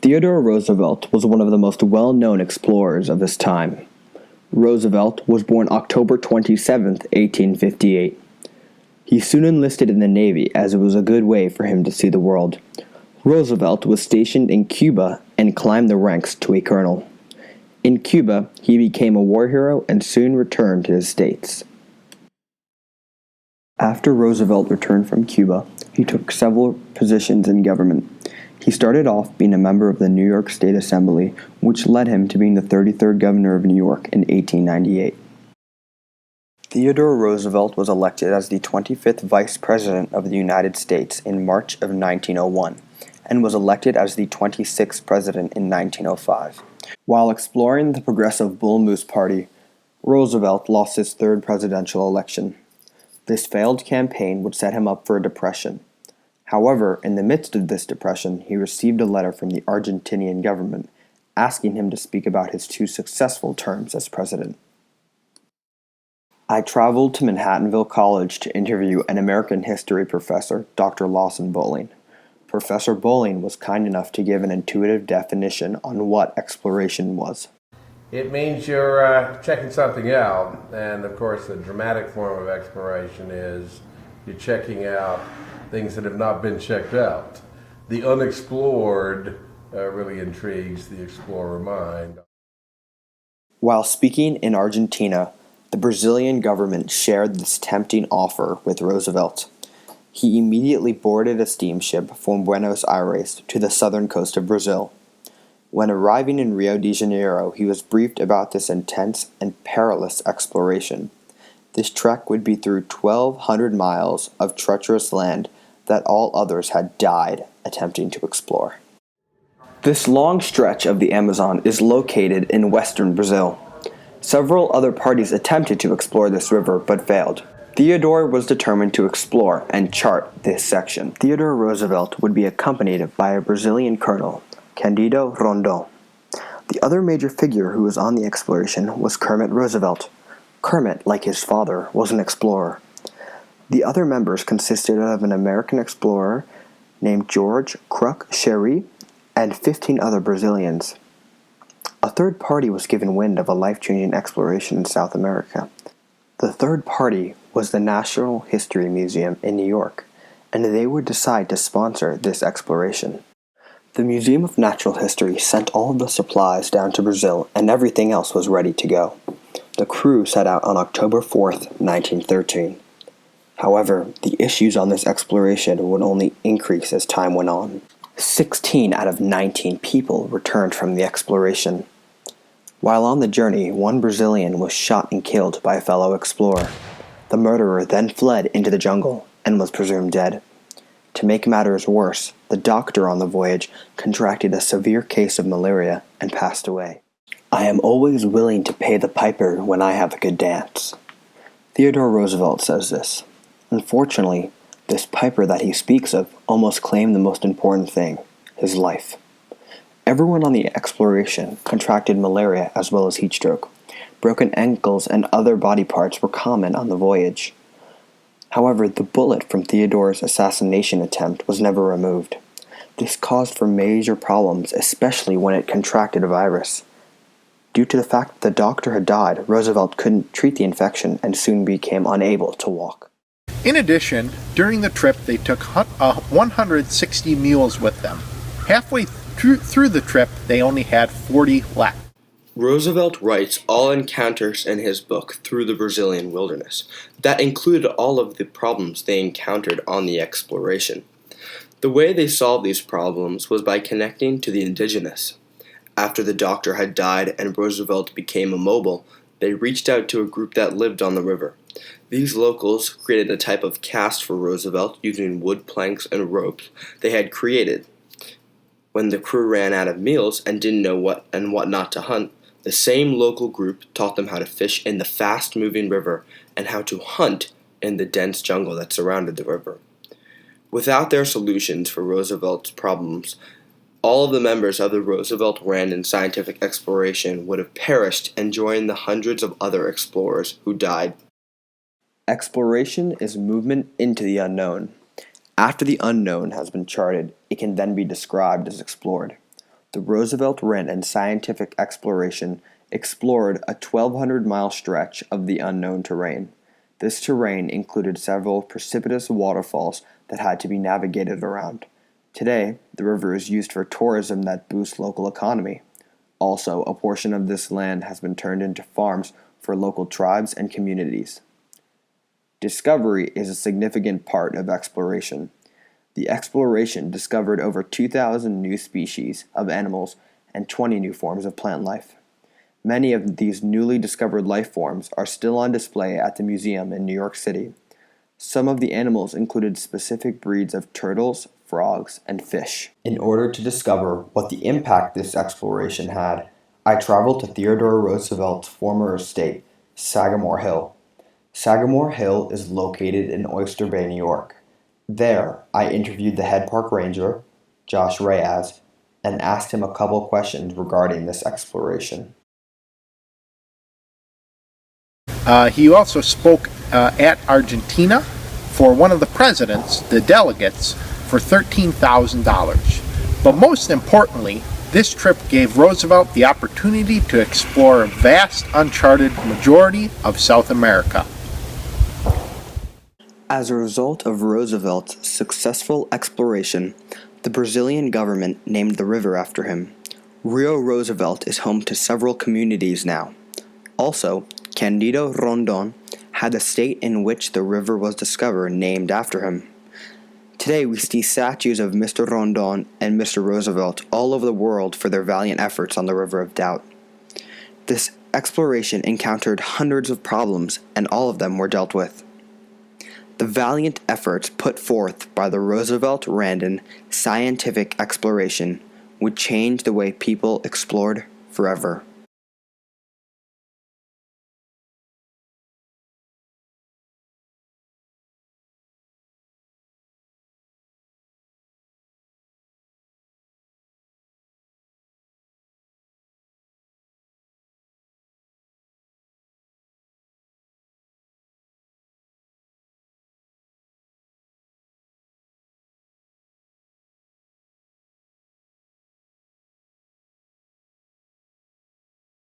Theodore Roosevelt was one of the most well-known explorers of his time. Roosevelt was born October 27, 1858. He soon enlisted in the Navy as it was a good way for him to see the world. Roosevelt was stationed in Cuba and climbed the ranks to a colonel. In Cuba, he became a war hero and soon returned to the States. After Roosevelt returned from Cuba, he took several positions in government. He started off being a member of the New York State Assembly, which led him to being the 33rd governor of New York in 1898. Theodore Roosevelt was elected as the 25th Vice President of the United States in March of 1901, and was elected as the 26th President in 1905. While exploring the Progressive Bull Moose Party, Roosevelt lost his third presidential election. This failed campaign would set him up for a depression. However, in the midst of this depression, he received a letter from the Argentinian government asking him to speak about his two successful terms as president. I traveled to Manhattanville College to interview an American history professor, Dr. Lawson Bowling. Professor Bowling was kind enough to give an intuitive definition on what exploration was. It means you're checking something out, and of course the dramatic form of exploration is you're checking out things that have not been checked out. The unexplored really intrigues the explorer mind. While speaking in Argentina, the Brazilian government shared this tempting offer with Roosevelt. He immediately boarded a steamship from Buenos Aires to the southern coast of Brazil. When arriving in Rio de Janeiro, he was briefed about this intense and perilous exploration. This trek would be through 1,200 miles of treacherous land that all others had died attempting to explore. This long stretch of the Amazon is located in western Brazil. Several other parties attempted to explore this river but failed. Theodore was determined to explore and chart this section. Theodore Roosevelt would be accompanied by a Brazilian colonel, Candido Rondon. The other major figure who was on the exploration was Kermit Roosevelt. Kermit, like his father, was an explorer. The other members consisted of an American explorer named George Cruikshank and 15 other Brazilians. A third party was given wind of a life-changing exploration in South America. The third party was the National History Museum in New York, and they would decide to sponsor this exploration. The Museum of Natural History sent all of the supplies down to Brazil, and everything else was ready to go. The crew set out on October 4th, 1913. However, the issues on this exploration would only increase as time went on. 16 out of 19 people returned from the exploration. While on the journey, one Brazilian was shot and killed by a fellow explorer. The murderer then fled into the jungle and was presumed dead. To make matters worse, the doctor on the voyage contracted a severe case of malaria and passed away. I am always willing to pay the piper when I have a good dance. Theodore Roosevelt says this. Unfortunately, this piper that he speaks of almost claimed the most important thing, his life. Everyone on the exploration contracted malaria as well as heat stroke. Broken ankles and other body parts were common on the voyage. However, the bullet from Theodore's assassination attempt was never removed. This caused for major problems, especially when it contracted a virus. Due to the fact that the doctor had died, Roosevelt couldn't treat the infection and soon became unable to walk. In addition, during the trip they took 160 mules with them. Halfway through the trip, they only had 40 left. Roosevelt writes all encounters in his book Through the Brazilian Wilderness. That included all of the problems they encountered on the exploration. The way they solved these problems was by connecting to the indigenous. After the doctor had died and Roosevelt became immobile, they reached out to a group that lived on the river. These locals created a type of caste for Roosevelt using wood planks and ropes they had created. When the crew ran out of meals and didn't know what not to hunt, the same local group taught them how to fish in the fast-moving river and how to hunt in the dense jungle that surrounded the river. Without their solutions for Roosevelt's problems, all of the members of the Roosevelt-Randon scientific exploration would have perished and joined the hundreds of other explorers who died. Exploration is movement into the unknown. After the unknown has been charted, it can then be described as explored. The Roosevelt-Randon scientific exploration explored a 1,200-mile stretch of the unknown terrain. This terrain included several precipitous waterfalls that had to be navigated around. Today, the river is used for tourism that boosts local economy. Also, a portion of this land has been turned into farms for local tribes and communities. Discovery is a significant part of exploration. The exploration discovered over 2,000 new species of animals and 20 new forms of plant life. Many of these newly discovered life forms are still on display at the museum in New York City. Some of the animals included specific breeds of turtles, frogs, and fish. In order to discover what the impact this exploration had, I traveled to Theodore Roosevelt's former estate, Sagamore Hill. Sagamore Hill is located in Oyster Bay, New York. There, I interviewed the head park ranger, Josh Reyes, and asked him a couple questions regarding this exploration. He also spoke at Argentina for one of the presidents, the delegates, for $13,000. But most importantly, this trip gave Roosevelt the opportunity to explore a vast, uncharted majority of South America. As a result of Roosevelt's successful exploration, the Brazilian government named the river after him. Rio Roosevelt is home to several communities now. Also, Cândido Rondon had the state in which the river was discovered named after him. Today we see statues of Mr. Rondon and Mr. Roosevelt all over the world for their valiant efforts on the River of Doubt. This exploration encountered hundreds of problems, and all of them were dealt with. The valiant efforts put forth by the Roosevelt-Randon scientific exploration would change the way people explored forever.